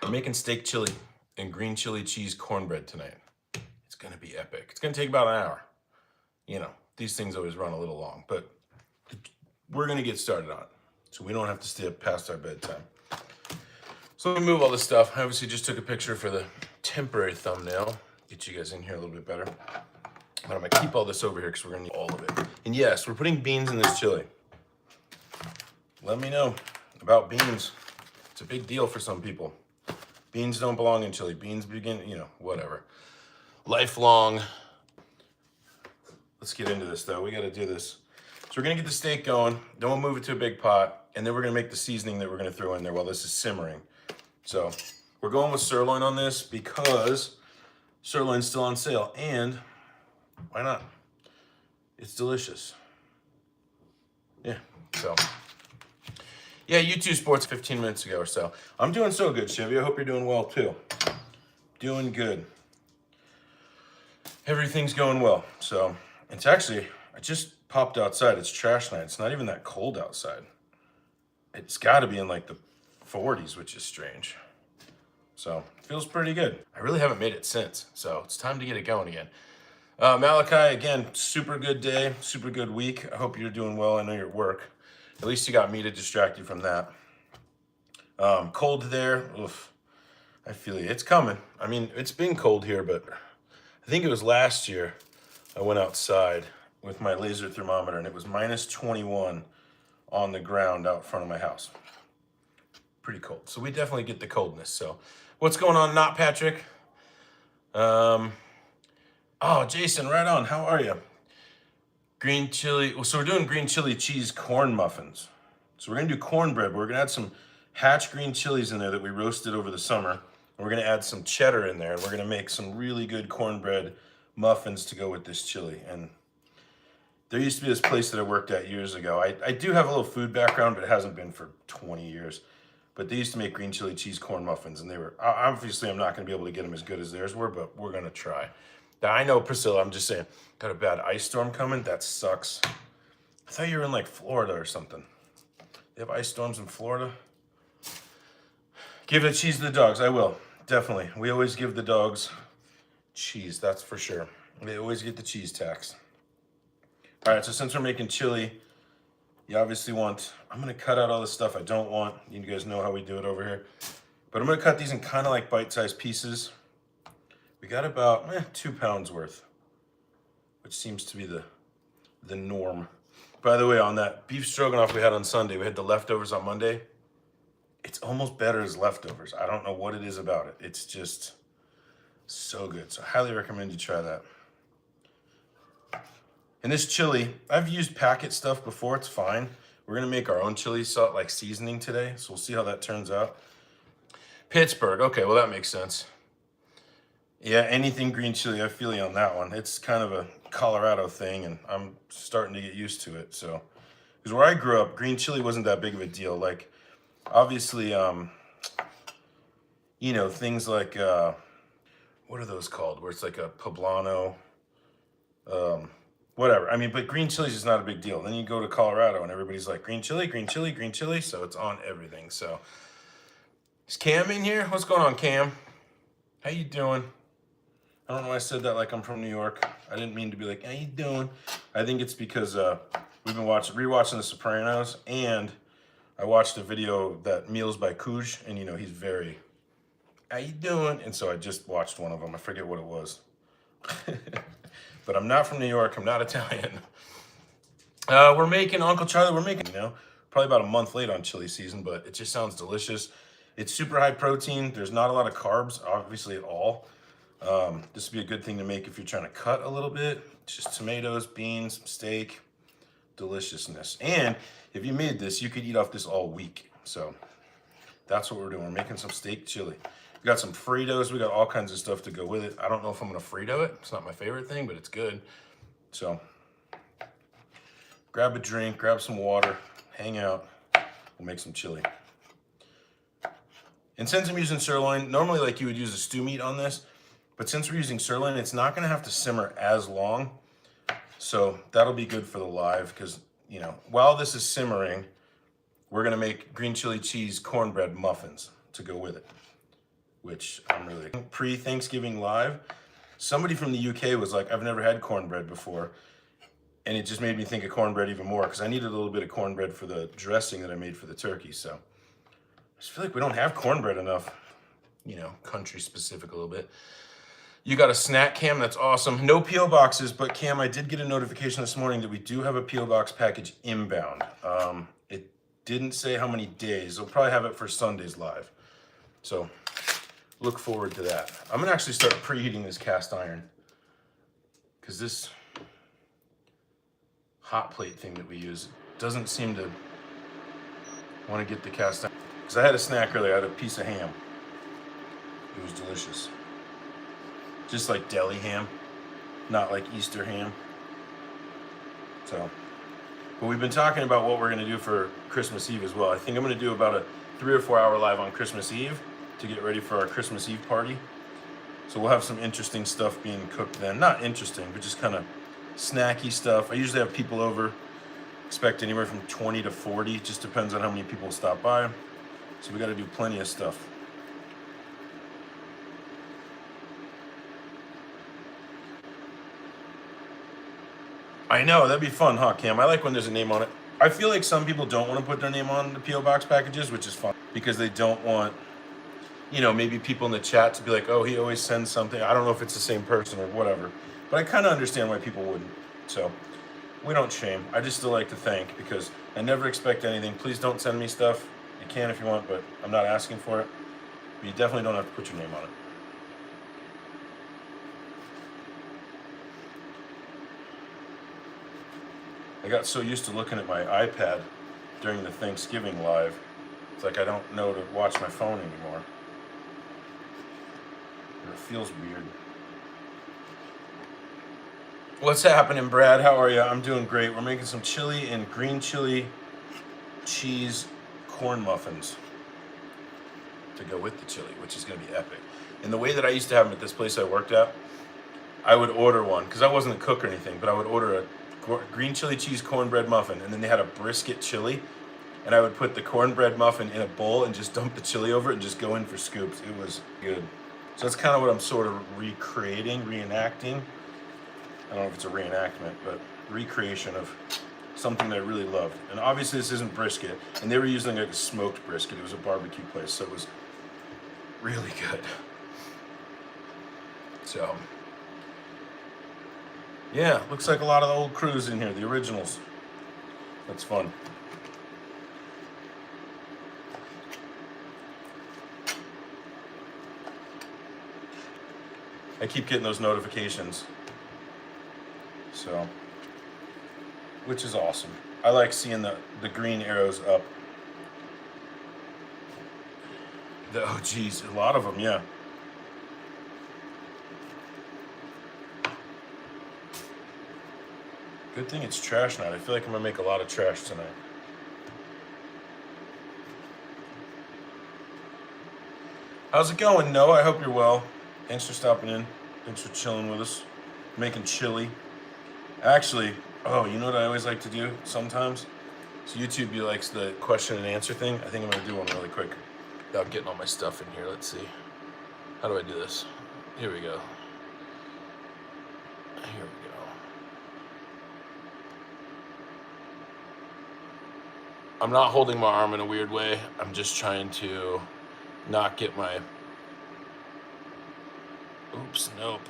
I'm making steak chili and green chili cheese cornbread tonight. It's gonna be epic. It's gonna take about an hour. You know, these things always run a little long, but we're gonna get started on it so we don't have to stay up past our bedtime. So let me move all this stuff. I obviously just took a picture for the temporary thumbnail. Get you guys in here a little bit better. But I'm gonna keep all this over here because we're gonna need all of it. And yes, we're putting beans in this chili. Let me know about beans. It's a big deal for some people. Beans don't belong in chili. Beans begin, you know, whatever. Lifelong. Let's get into this though. We gotta do this. So we're gonna get the steak going, then we'll move it to a big pot, and then we're gonna make the seasoning that we're gonna throw in there while this is simmering. So we're going with sirloin on this because sirloin's still on sale, and why not? It's delicious. Yeah, so. Yeah, YouTube Sports 15 minutes ago or so. I'm doing so good, Chevy. I hope you're doing well too. Doing good. Everything's going well. So it's actually, I just popped outside. It's trash night. It's not even that cold outside. It's got to be in like the 40s, which is strange. So it feels pretty good. I really haven't made it since, so it's time to get it going again. Malachi, again, super good day, super good week. I hope you're doing well. I know you're at work. At least you got me to distract you from that. Cold there. Oof. I feel you. It's coming. I mean, it's been cold here, but I think it was last year I went outside with my laser thermometer and it was minus 21 on the ground out front of my house. Pretty cold. So we definitely get the coldness. So what's going on, Not Patrick? Oh, Jason, right on. How are you? Green chili. So we're doing green chili cheese corn muffins. So we're gonna do cornbread. We're gonna add some hatch green chilies in there that we roasted over the summer. And we're gonna add some cheddar in there, and we're gonna make some really good cornbread muffins to go with this chili. And there used to be this place that I worked at years ago. I do have a little food background, but it hasn't been for 20 years. But they used to make green chili cheese corn muffins, and they were, obviously I'm not gonna be able to get them as good as theirs were, but we're gonna try. Now, I know, Priscilla, I'm just saying, got a bad ice storm coming? That sucks. I thought you were in like Florida or something. They have ice storms in Florida? Give the cheese to the dogs. I will, definitely. We always give the dogs cheese, that's for sure. They always get the cheese tax. All right, so since we're making chili, you obviously want, I'm gonna cut out all the stuff I don't want. You guys know how we do it over here. But I'm gonna cut these in kind of like bite-sized pieces. We got about 2 pounds worth, which seems to be the norm. By the way, on that beef stroganoff we had on Sunday, we had the leftovers on Monday. It's almost better as leftovers. I don't know what it is about it. It's just so good. So I highly recommend you try that. And this chili, I've used packet stuff before. It's fine. We're gonna make our own chili salt like seasoning today, so we'll see how that turns out. Pittsburgh. Okay, well that makes sense. Yeah, anything green chili, I feel you on that one. It's kind of a Colorado thing, and I'm starting to get used to it. So, because where I grew up, green chili wasn't that big of a deal. Like, obviously, you know, things like, what are those called? Where it's like a poblano, whatever. I mean, but green chili is just not a big deal. Then you go to Colorado, and everybody's like, green chili, green chili, green chili. So it's on everything. So, is Cam in here? What's going on, Cam? How you doing? I don't know why I said that like I'm from New York. I didn't mean to be like, how you doing? I think it's because we've been rewatching The Sopranos, and I watched a video that Meals by Kuj, and you know, he's very, how you doing? And so I just watched one of them. I forget what it was. But I'm not from New York. I'm not Italian. We're making, Uncle Charlie, you know, probably about a month late on chili season, but it just sounds delicious. It's super high protein. There's not a lot of carbs, obviously, at all. This would be a good thing to make if you're trying to cut a little bit. It's just tomatoes, beans, steak, deliciousness. And if you made this, you could eat off this all week. So that's what we're doing. We're making some steak chili. We got some Fritos. We got all kinds of stuff to go with it. I don't know if I'm gonna Frito it. It's not my favorite thing, but it's good. So grab a drink, grab some water, hang out. We'll make some chili. And since I'm using sirloin, normally like you would use a stew meat on this, but since we're using sirloin, it's not gonna have to simmer as long. So that'll be good for the live because, you know, while this is simmering, we're gonna make green chili cheese cornbread muffins to go with it. which I'm really pre-Thanksgiving live. Somebody from the UK was like, I've never had cornbread before. And it just made me think of cornbread even more because I needed a little bit of cornbread for the dressing that I made for the turkey. So I just feel like we don't have cornbread enough, you know, country specific a little bit. You got a snack, Cam, that's awesome. No P.O. boxes, but Cam, I did get a notification this morning that we do have a P.O. box package inbound. It didn't say how many days. We'll probably have it for Sunday's live. So look forward to that. I'm gonna actually start preheating this cast iron because this hot plate thing that we use doesn't seem to want to get the cast iron. Because I had a snack earlier, I had a piece of ham. It was delicious. Just like deli ham, not like Easter ham. So, but we've been talking about what we're gonna do for Christmas Eve as well. I think I'm gonna do about a 3 or 4 hour live on Christmas Eve to get ready for our Christmas Eve party. So we'll have some interesting stuff being cooked then. Not interesting, but just kind of snacky stuff. I usually have people over, expect anywhere from 20 to 40, just depends on how many people stop by. So we got to do plenty of stuff. I know, that'd be fun, huh, Cam? I like when there's a name on it. I feel like some people don't want to put their name on the P.O. box packages, which is fun because they don't want, you know, maybe people in the chat to be like, oh, he always sends something. I don't know if it's the same person or whatever. But I kind of understand why people wouldn't. So we don't shame. I just still like to thank because I never expect anything. Please don't send me stuff. You can if you want, but I'm not asking for it. But you definitely don't have to put your name on it. I got so used to looking at my iPad during the Thanksgiving live. It's like I don't know to watch my phone anymore. It feels weird. What's happening, Brad? How are you? I'm doing great. We're making some chili and green chili cheese corn muffins to go with the chili, which is going to be epic. And the way that I used to have them at this place I worked at, I would order one, because I wasn't a cook or anything, but I would order a green chili cheese cornbread muffin, and then they had a brisket chili, and I would put the cornbread muffin in a bowl and just dump the chili over it and just go in for scoops. It was good. So that's kind of what I'm sort of recreating, reenacting. I don't know if it's a reenactment, but recreation of something that I really loved. And obviously this isn't brisket, and they were using like a smoked brisket. It was a barbecue place, so it was really good. So, yeah, looks like a lot of the old crews in here, the originals. That's fun. I keep getting those notifications. So, which is awesome. I like seeing the green arrows up. Oh geez, a lot of them, yeah. Good thing it's trash night. I feel like I'm gonna make a lot of trash tonight. How's it going, Noah? I hope you're well. Thanks for stopping in. Thanks for chilling with us. Making chili. Actually, oh, you know what I always like to do sometimes? So YouTube likes the question and answer thing. I think I'm gonna do one really quick without getting all my stuff in here. Let's see. How do I do this? Here we go. Here we go. I'm not holding my arm in a weird way. I'm just trying to not get my... Oops, nope.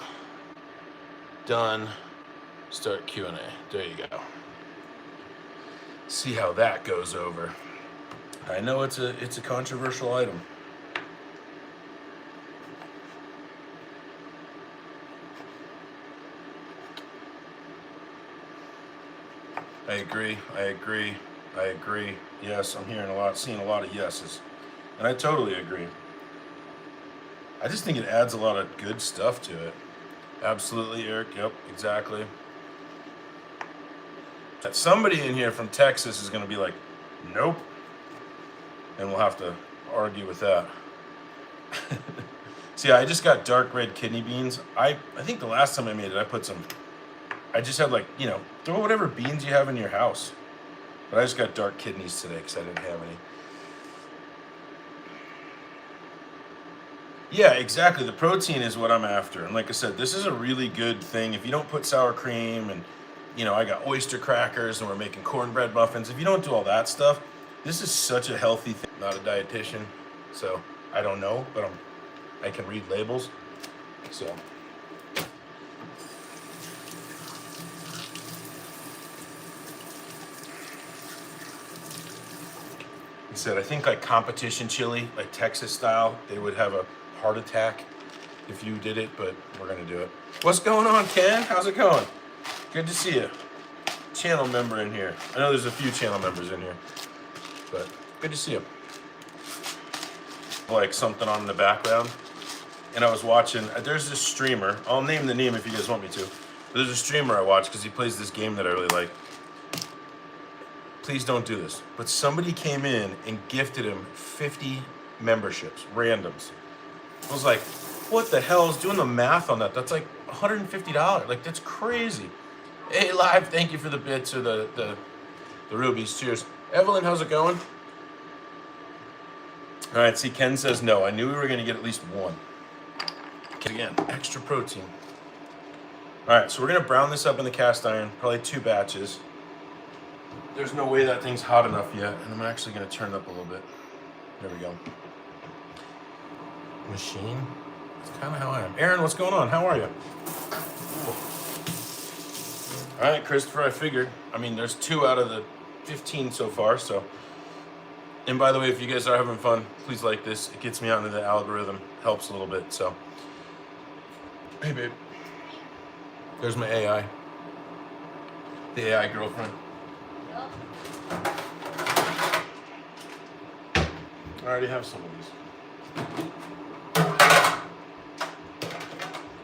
Done. Start Q&A. There you go. See how that goes over. I know it's a controversial item. I agree. Yes, I'm seeing a lot of yeses. And I totally agree. I just think it adds a lot of good stuff to it. Absolutely, Eric. Yep, exactly. Somebody in here from Texas is going to be like, nope. And we'll have to argue with that. See, I just got dark red kidney beans. I think the last time I made it, I just had throw whatever beans you have in your house. But I just got dark kidneys today because I didn't have any. Yeah, exactly. The protein is what I'm after. And like I said, this is a really good thing. If you don't put sour cream and, I got oyster crackers and we're making cornbread muffins. If you don't do all that stuff, this is such a healthy thing. Not a dietitian, so I don't know, but I can read labels. So. He said, I think like competition chili, like Texas style, they would have a heart attack if you did it, but we're gonna do it. What's going on, Ken? How's it going? Good to see you. Channel member in here. I know there's a few channel members in here, but good to see you. Like something on in the background, and I was watching, there's this streamer, I'll name the name if you guys want me to, but there's a streamer I watch because he plays this game that I really like. Please don't do this. But somebody came in and gifted him 50 memberships, randoms. I was like, what the hell? I was doing the math on that. That's like $150. Like, that's crazy. Hey, Live, thank you for the bits or the rubies. Cheers. Evelyn, how's it going? All right, see, Ken says no. I knew we were going to get at least one. Again, extra protein. All right, so we're going to brown this up in the cast iron, probably 2 batches. There's no way that thing's hot enough yet, and I'm actually going to turn it up a little bit. There we go. Machine. That's kind of how I am. Aaron, what's going on? How are you? All right, Christopher, I figured. I mean, there's 2 out of the 15 so far, so. And by the way, if you guys are having fun, please like this. It gets me out into the algorithm. Helps a little bit, so. Hey, babe. There's my AI. The AI girlfriend. I already have some of these.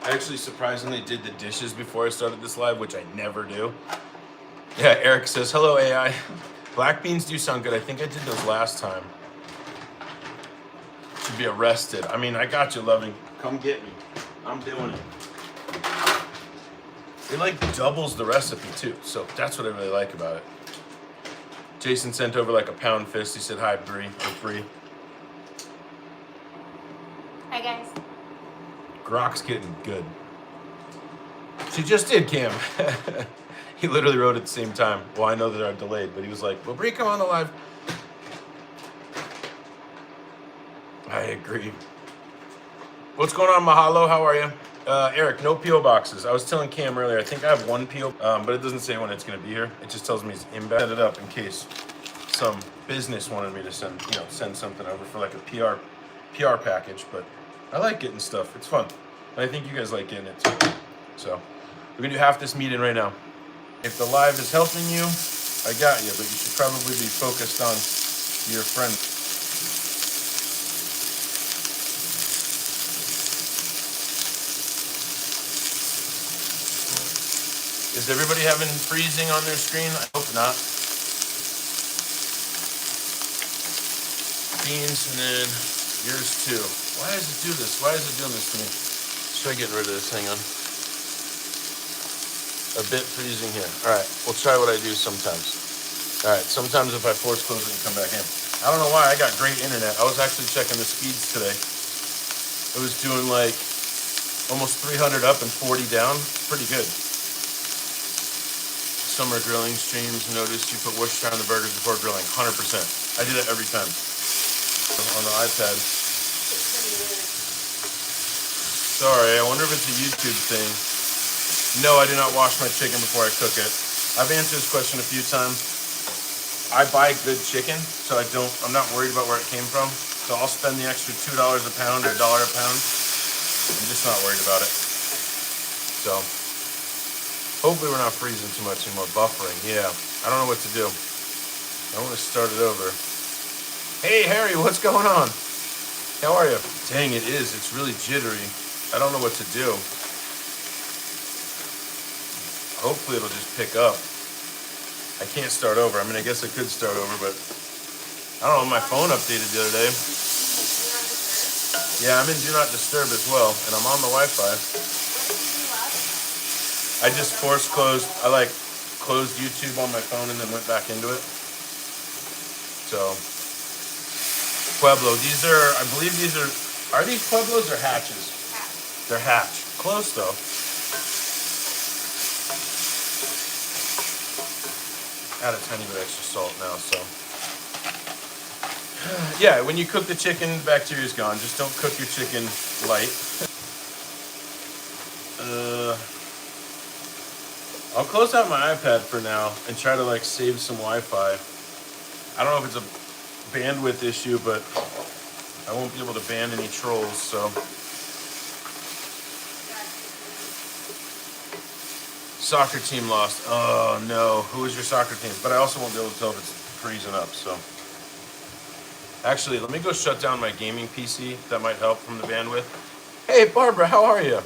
I actually surprisingly did the dishes before I started this live, which I never do. Yeah, Eric says, hello AI. Black beans do sound good. I think I did those last time. Should be arrested. I mean, I got you, loving. Come get me. I'm doing it. It like doubles the recipe too, so that's what I really like about it. Jason sent over like a pound fist. He said, hi, Bree, or Bree. Hi, guys. Grok's getting good. She just did, Cam. He literally wrote at the same time. Well, I know that they're delayed, but he was like, well, Bree, come on the live. I agree. What's going on, Mahalo? How are you? Eric, no P.O. boxes. I was telling Cam earlier, I think I have 1 P.O., but it doesn't say when it's going to be here. It just tells me it's inbound. Set it up in case some business wanted me to send something over for like a PR package, but I like getting stuff. It's fun. And I think you guys like getting it too. So we're going to do half this meeting right now. If the live is helping you, I got you, but you should probably be focused on your friend. Is everybody having freezing on their screen? I hope not. Beans, and then yours too. Why does it do this? Why is it doing this to me? Let's try getting rid of this. Hang on. A bit freezing here. All right, we'll try what I do sometimes. All right, sometimes if I force close it and come back in. I don't know why, I got great internet. I was actually checking the speeds today. It was doing like almost 300 up and 40 down. Pretty good. Summer grilling streams, noticed you put Worcestershire on the burgers before grilling. 100%. I do that every time on the iPad. Sorry, I wonder if it's a YouTube thing. No, I do not wash my chicken before I cook it. I've answered this question a few times. I buy good chicken, so I'm not worried about where it came from. So I'll spend the extra $2 a pound or $1 a pound. I'm just not worried about it. So hopefully we're not freezing too much anymore. Buffering, yeah. I don't know what to do. I want to start it over. Hey, Harry, what's going on? How are you? Dang, it is. It's really jittery. I don't know what to do. Hopefully it'll just pick up. I can't start over. I mean, I guess I could start over, but I don't know. My phone updated the other day. Yeah, I'm in Do Not Disturb as well, and I'm on the Wi-Fi. I just force closed. I closed YouTube on my phone and then went back into it. So, Pueblo. I believe these are Are these Pueblos or hatches? Hatch. They're hatch. Close though. Add a tiny bit extra salt now, so. Yeah, when you cook the chicken, the bacteria's gone. Just don't cook your chicken light. I'll close out my iPad for now and try to like save some Wi-Fi. I don't know if it's a bandwidth issue, but I won't be able to ban any trolls, so. Soccer team lost. Oh no, who is your soccer team? But I also won't be able to tell if it's freezing up, so. Actually, let me go shut down my gaming PC. That might help from the bandwidth. Hey, Barbara, how are you?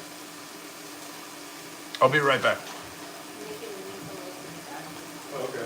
I'll be right back. Oh, okay.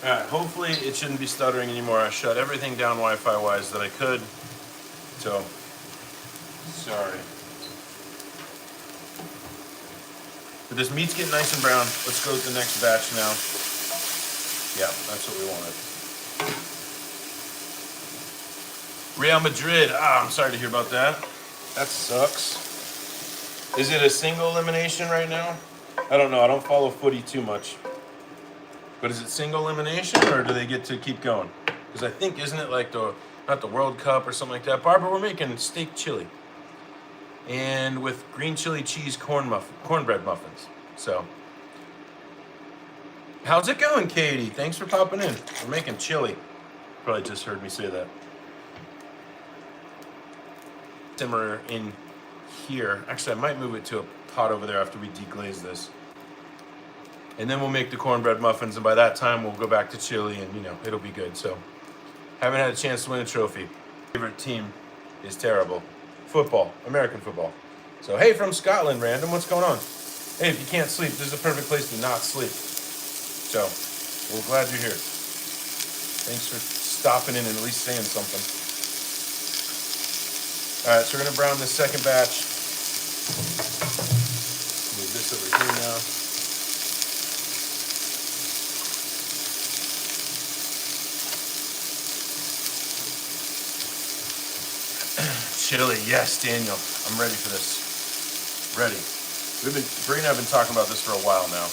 Alright, hopefully it shouldn't be stuttering anymore. I shut everything down Wi-Fi wise that I could. So, sorry. But this meat's getting nice and brown. Let's go with the next batch now. Yeah, that's what we wanted. Real Madrid. I'm sorry to hear about that. That sucks. Is it a single elimination right now? I don't know. I don't follow footy too much. But is it single elimination or do they get to keep going? Because I think, isn't it like not the World Cup or something like that? Barbara, we're making steak chili. And with green chili cheese cornbread muffins. So, how's it going, Katie? Thanks for popping in. We're making chili. Probably just heard me say that. Simmer in here. Actually, I might move it to a pot over there after we deglaze this. And then we'll make the cornbread muffins, and by that time we'll go back to chili, and it'll be good. So, haven't had a chance to win a trophy. Favorite team is terrible. Football, American football. So, hey, from Scotland, Random, what's going on? Hey, if you can't sleep, this is a perfect place to not sleep. So, we're glad you're here. Thanks for stopping in and at least saying something. All right, so we're gonna brown this second batch. Move this over here now. Chili, yes, Daniel. I'm ready for this. Ready. Bree and I have been talking about this for a while now.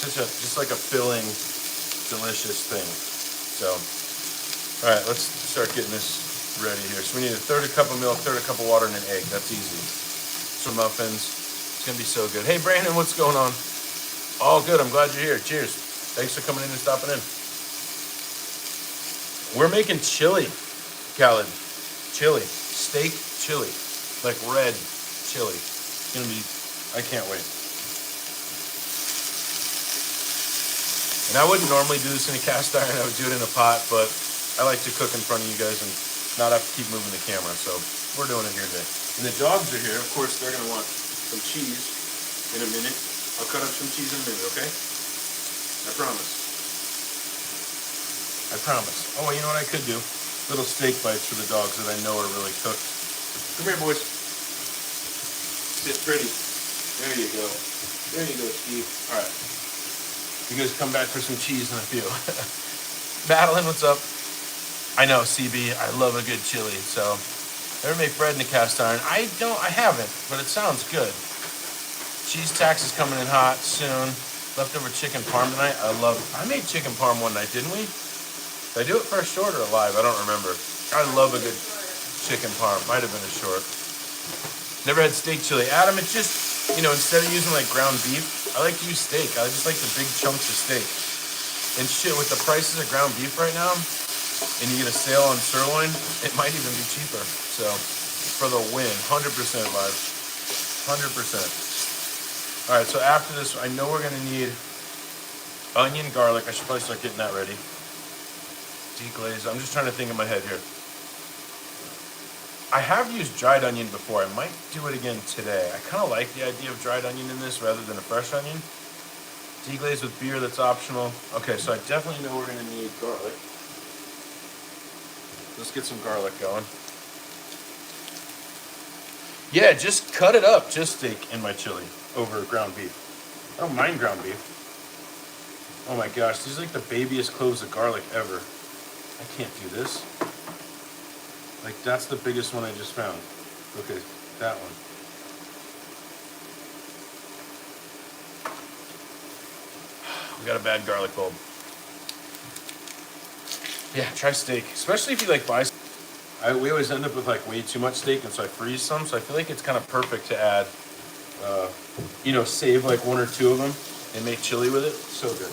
Just like a filling, delicious thing. So, all right, let's start getting this ready here. So we need a third a cup of milk, third a cup of water, and an egg. That's easy. Some muffins. It's gonna be so good. Hey, Brandon, what's going on? All good. I'm glad you're here. Cheers. Thanks for coming in and stopping in. We're making chili, Khaled. Chili, steak chili, like red chili. It's gonna be, I can't wait. And I wouldn't normally do this in a cast iron, I would do it in a pot, but I like to cook in front of you guys and not have to keep moving the camera, so we're doing it here today. And the dogs are here, of course they're gonna want some cheese in a minute. I'll cut up some cheese in a minute, okay? I promise. I promise. Oh, you know what I could do? Little steak bites for the dogs that I know are really cooked. Come here, boys. Sit pretty. There you go. There you go, Steve. All right. You guys come back for some cheese in a few. Madeline, what's up? I know, CB, I love a good chili. So, ever make bread in a cast iron? I haven't, but it sounds good. Cheese tax is coming in hot soon. Leftover chicken parm tonight. I made chicken parm one night, didn't we? Did I do it first short or live? I don't remember. I love a good chicken parm. Might have been a short. Never had steak chili. Adam, it's just, instead of using like ground beef, I like to use steak. I just like the big chunks of steak. And shit, with the prices of ground beef right now, and you get a sale on sirloin, it might even be cheaper. So, for the win, 100% live. 100%. All right, so after this, I know we're gonna need onion, garlic. I should probably start getting that ready. Deglaze. I'm just trying to think in my head here. I have used dried onion before. I might do it again today. I kind of like the idea of dried onion in this rather than a fresh onion. Deglaze with beer, that's optional. Okay, so I definitely know we're gonna need garlic. Let's get some garlic going. Yeah, just cut it up, just steak in my chili over ground beef. I don't mind ground beef. Oh my gosh, these are like the babiest cloves of garlic ever. I can't do this. Like, that's the biggest one I just found. Okay, that one. We got a bad garlic bulb. Yeah, try steak, especially if you like buy. We always end up with like way too much steak, and so I freeze some. So I feel like it's kind of perfect to add, you know, save like 1 or 2 of them and make chili with it. So good.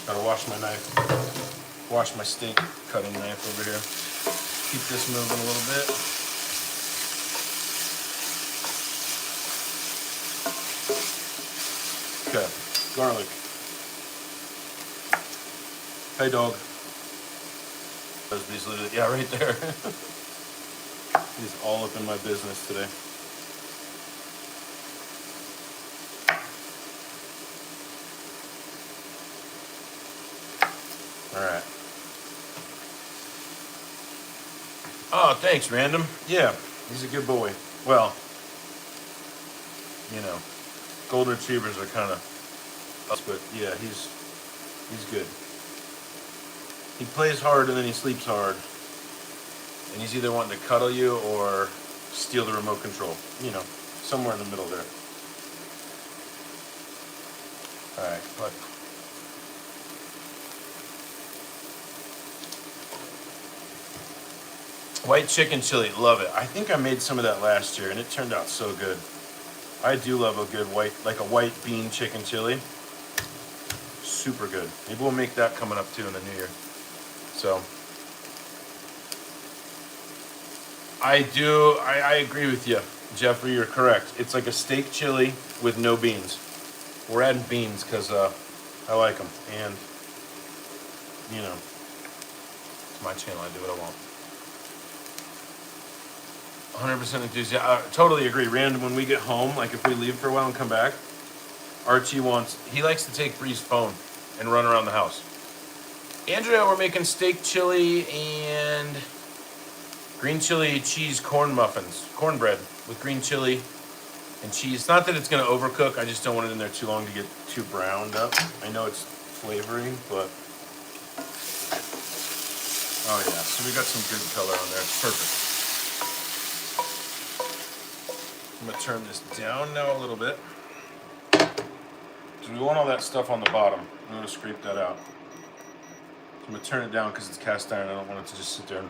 Gotta wash my knife. Wash my steak cutting knife over here. Keep this moving a little bit. Okay, garlic. Hey, dog. Yeah, right there. He's all up in my business today. All right. Oh, thanks, Random. Yeah, he's a good boy. Well, you know, golden retrievers are kind of us, but yeah, he's good. He plays hard and then he sleeps hard. And he's either wanting to cuddle you or steal the remote control. You know, somewhere in the middle there. All right, look. White chicken chili, love it. I think I made some of that last year and it turned out so good. I do love a good white, like a white bean chicken chili. Super good. Maybe we'll make that coming up too in the new year. So, I agree with you, Jeffrey, you're correct. It's like a steak chili with no beans. We're adding beans because I like them. And, you know, it's my channel, I do what I want. 100% enthusiastic. I totally agree. Random, when we get home, like if we leave for a while and come back, Archie he likes to take Bree's phone and run around the house. Andrea, we're making steak chili and green chili cheese cornbread with green chili and cheese. Not that it's going to overcook, I just don't want it in there too long to get too browned up. I know it's flavoring, but oh yeah, so we got some good color on there. It's perfect. I'm going to turn this down now a little bit. So we want all that stuff on the bottom. I'm going to scrape that out. So I'm going to turn it down because it's cast iron. I don't want it to just sit there and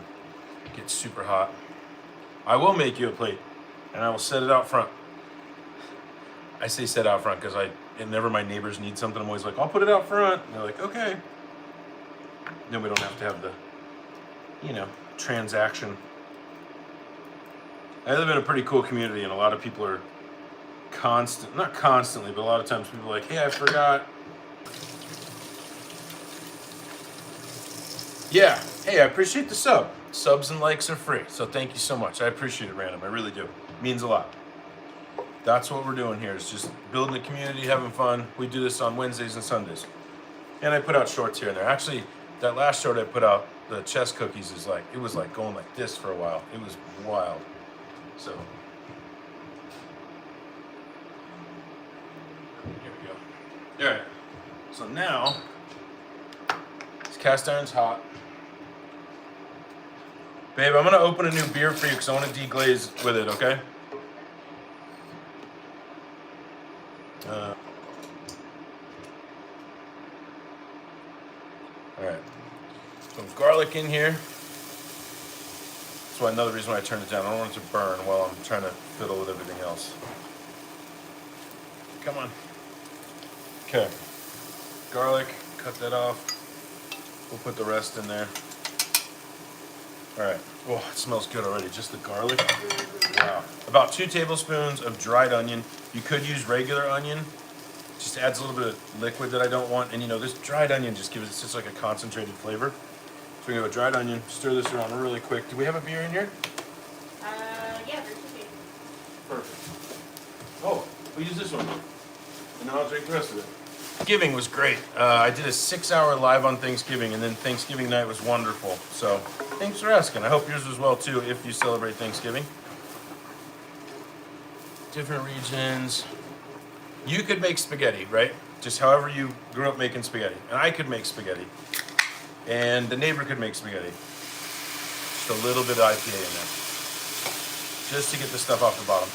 get super hot. I will make you a plate, and I will set it out front. I say set out front because whenever my neighbors need something, I'm always like, I'll put it out front. And they're like, okay. Then we don't have to have the, you know, transaction. I live in a pretty cool community, and a lot of people are not constantly, but a lot of times people are like, hey, I forgot. Yeah, hey, I appreciate the sub. Subs and likes are free, so thank you so much. I appreciate it, Random. I really do. It means a lot. That's what we're doing here, is just building a community, having fun. We do this on Wednesdays and Sundays. And I put out shorts here and there. Actually, that last short I put out, the chess cookies, it was like going like this for a while. It was wild. So, here we go. All right. So now, this cast iron's hot. Babe, I'm gonna open a new beer for you because I want to deglaze with it, okay? All right. Some garlic in here. That's why another reason why I turned it down. I don't want it to burn while I'm trying to fiddle with everything else. Come on. Okay. Garlic, cut that off. We'll put the rest in there. All right. Oh, it smells good already. Just the garlic. Wow. About 2 tablespoons of dried onion. You could use regular onion. Just adds a little bit of liquid that I don't want. And you know, this dried onion just gives it just like a concentrated flavor. So we have a dried onion, stir this around really quick. Do we have a beer in here? Yeah, there's two beers. Perfect. Oh, we use this one. And then I'll drink the rest of it. Thanksgiving was great. I did a 6-hour live on Thanksgiving, and then Thanksgiving night was wonderful. So thanks for asking. I hope yours was well too if you celebrate Thanksgiving. Different regions. You could make spaghetti, right? Just however you grew up making spaghetti. And I could make spaghetti. And the neighbor could make spaghetti. Just a little bit of IPA in there. Just to get the stuff off the bottom.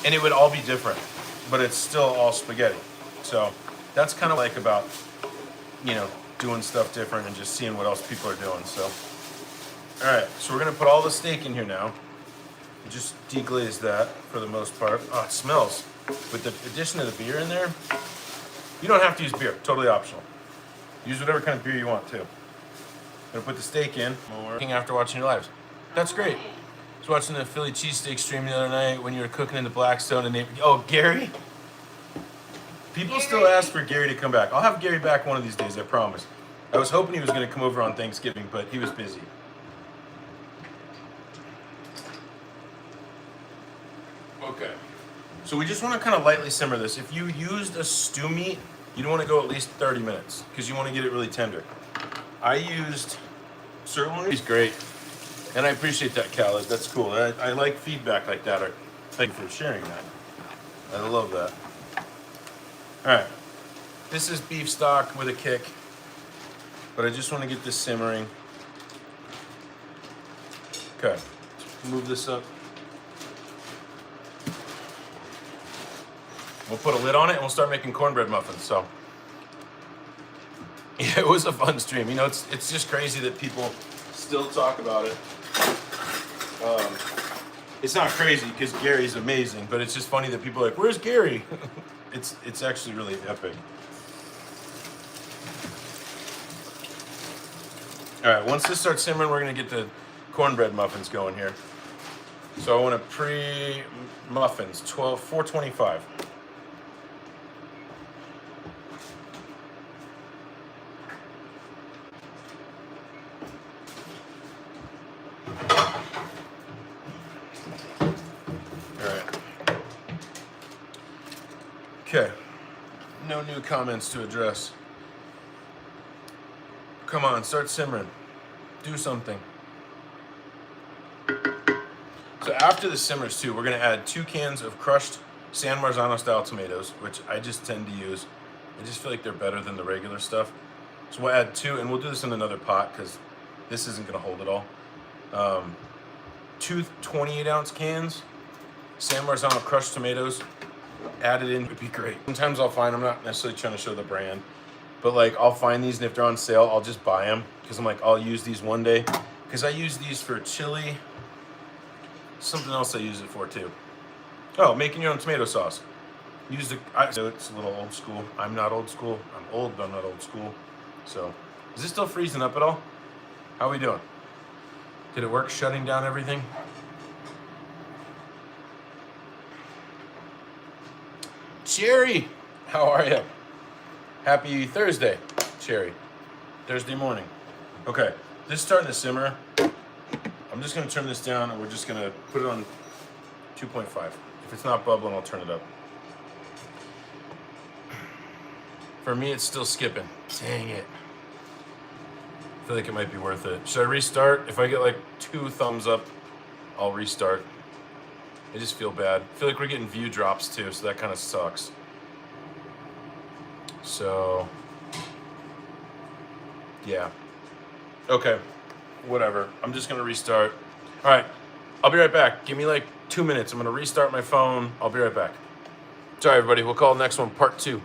And it would all be different, but it's still all spaghetti. So that's kind of like about, you know, doing stuff different and just seeing what else people are doing. So, all right, so we're gonna put all the steak in here now. Just deglaze that for the most part. Oh, it smells. With the addition of the beer in there, you don't have to use beer, totally optional. Use whatever kind of beer you want too. Gonna put the steak in. After watching your lives. That's great. I was watching the Philly cheesesteak stream the other night when you were cooking in the Blackstone and oh, Gary? People still ask for Gary to come back. I'll have Gary back one of these days, I promise. I was hoping he was gonna come over on Thanksgiving, but he was busy. Okay. So we just want to kind of lightly simmer this. If you used a stew meat, you'd want to go at least 30 minutes because you want to get it really tender. I used sirloin. He's great. And I appreciate that, Khaled. That's cool. I like feedback like that. Thank you for sharing that. I love that. All right. This is beef stock with a kick, but I just want to get this simmering. Okay. Move this up. We'll put a lid on it and we'll start making cornbread muffins. So yeah, it was a fun stream. You know, it's just crazy that people still talk about it. It's not crazy because Gary's amazing, but it's just funny that people are like, "Where's Gary?" It's actually really epic. All right, once this starts simmering, we're gonna get the cornbread muffins going here. So I want to pre-muffins, 425. Okay, no new comments to address. Come on, start simmering. Do something. So after the simmers too, we're gonna add 2 cans of crushed San Marzano style tomatoes, which I just tend to use. I just feel like they're better than the regular stuff. So we'll add 2, and we'll do this in another pot because this isn't gonna hold it all. 2 28-ounce cans, San Marzano crushed tomatoes. Add it in would be great. Sometimes I'll find, I'm not necessarily trying to show the brand, but like I'll find these and if they're on sale, I'll just buy them because I'm like, I'll use these one day. Because I use these for chili. Something else I use it for too. Oh, making your own tomato sauce. So it's a little old school. I'm not old school. I'm old, but I'm not old school. So, is this still freezing up at all? How are we doing? Did it work shutting down everything? Cherry, how are you? Happy Thursday, Cherry. Thursday morning. Okay, this is starting to simmer. I'm just gonna turn this down and we're just gonna put it on 2.5. If it's not bubbling, I'll turn it up. For me, it's still skipping. Dang it. I feel like it might be worth it. Should I restart? If I get like 2 thumbs up, I'll restart. I just feel bad. I feel like we're getting view drops too, so that kind of sucks. So, yeah. Okay, whatever. I'm just gonna restart. All right, I'll be right back. Give me like 2 minutes. I'm gonna restart my phone. I'll be right back. Sorry, everybody. We'll call the next one part 2.